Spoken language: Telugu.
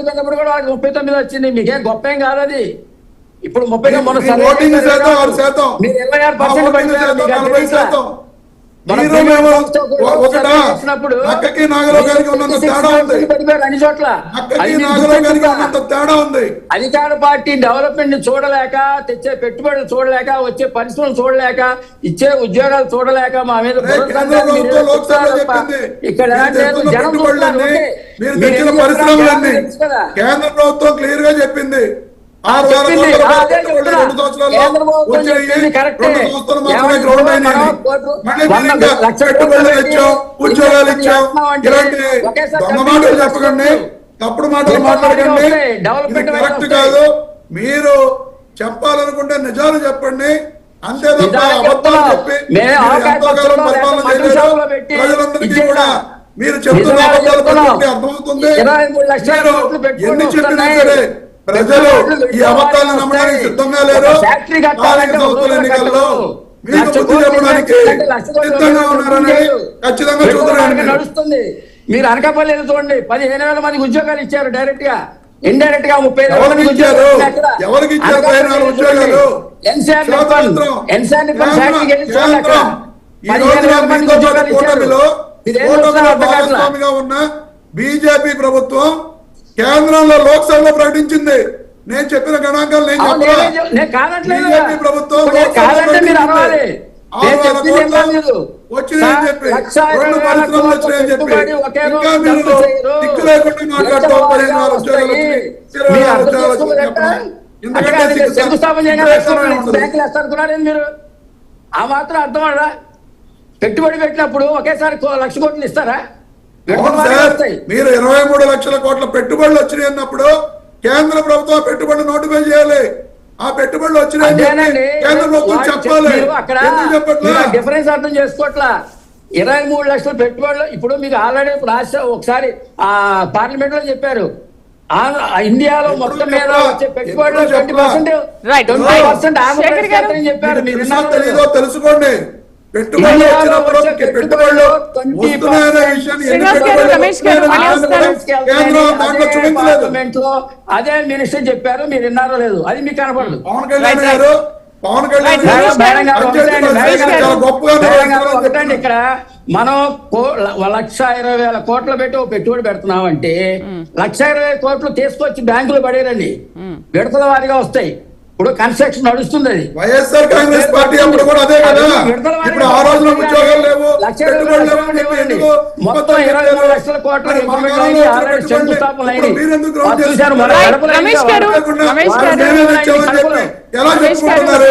కూడా 39 వచ్చింది, మీకేం గొప్ప ఏం కాదు అది. ఇప్పుడు 30 మీరు 26% అధికార పార్టీ డెవలప్మెంట్ చూడలేక, తెచ్చే పెట్టుబడులు చూడలేక, వచ్చే పరిశ్రమలు చూడలేక, ఇచ్చే ఉద్యోగాలు చూడలేక మా మీద ఇక్కడ జనం కేంద్ర ప్రభుత్వం క్లియర్ గా చెప్పింది. ఉద్యోగాలు ఇచ్చాం, ఇలాంటి దొంగ మాటలు చెప్పకండి, తప్పుడు మాటలు మాట్లాడకండి, కరెక్ట్ కాదు. మీరు చెప్పాలనుకుంటే నిజాలు చెప్పండి, అంతే తప్ప అబద్ధాలు చెప్పి పరిపాలన ప్రజలందరికీ కూడా మీరు చెప్తున్న అబద్ధాలు అర్థమవుతుంది. ఎన్ని చెప్పినా సరే ప్రజలు ఈ అబద్ధాలను నమ్మడానికి సిద్ధంగా లేరు. ఎన్నికల్లో మీకు బుద్ధి చెప్పడానికి సిద్ధంగా ఉన్నారని ఖచ్చితంగా నడుస్తుంది. మీరు అనకాపల్లి చూడండి, 15,000 మందికి ఉద్యోగాలు ఇచ్చారు డైరెక్ట్ గా, ఇండైరెక్ట్ గా 35,000 ఇచ్చారు. ఎవరికి ఇచ్చారు 14 ఉద్యోగాలు? భాగస్వామిగా ఉన్న బీజేపీ ప్రభుత్వం కేంద్రంలో లోక్సభలో ప్రకటించింది. నేను చెప్పిన గణాంకాలు నేను బీజేపీ ప్రభుత్వం వచ్చినాయని చెప్పి 2 పరిశ్రమలు వచ్చినాయని చెప్పి ఇంకా మీరు దిక్కు లేకుండా మాట్లాడతాం. 15,000 ఉద్యోగాలు మీరు ఆ మాత్రం అర్థం అడా? పెట్టుబడి పెట్టినప్పుడు ఒకేసారి 1,00,000 కోట్లు ఇస్తారా? మీరు 23 లక్షల కోట్ల పెట్టుబడులు వచ్చినాయి అన్నప్పుడు కేంద్ర ప్రభుత్వం పెట్టుబడులు నోటిఫై చేయాలి. ఆ పెట్టుబడులు వచ్చినాయి కేంద్ర ప్రభుత్వం చెప్పాలి. డిఫరెన్స్ అర్థం చేసుకోవట్లా. 23 లక్షల పెట్టుబడులు ఇప్పుడు మీకు ఆల్రెడీ రాష్ట్ర ఒకసారి పార్లమెంట్ లో చెప్పారు, ఇండియాలో మొత్తం మీద వచ్చే పెట్టుబడులు 20% చెప్పారు. మీరు తెలుసుకోండి. పెట్టుబడులు అదే మినిస్టర్ చెప్పారు, మీరు విన్నారో లేదు అది మీకు కనపడదు. పవన్ కళ్యాణ్ ఒకటండి, ఇక్కడ మనం 1,20,000 కోట్లు పెట్టి పెట్టుబడి పెడుతున్నామంటే 1,20,000 కోట్లు తీసుకొచ్చి బ్యాంకులు పడేరండి, విడతల వారిగా వస్తాయి. ఇప్పుడు కన్స్ట్రక్షన్ నడుస్తుంది. అది వైఎస్ఆర్ కాంగ్రెస్ పార్టీ అప్పుడు కూడా అదే కదా. ఇప్పుడు ఆ రోజున ఉద్యోగాలు లేవు, మొత్తం 23 లక్షల కోట్ల శంకుస్థాపనలు ఎలా చెప్పుకుంటున్నారు?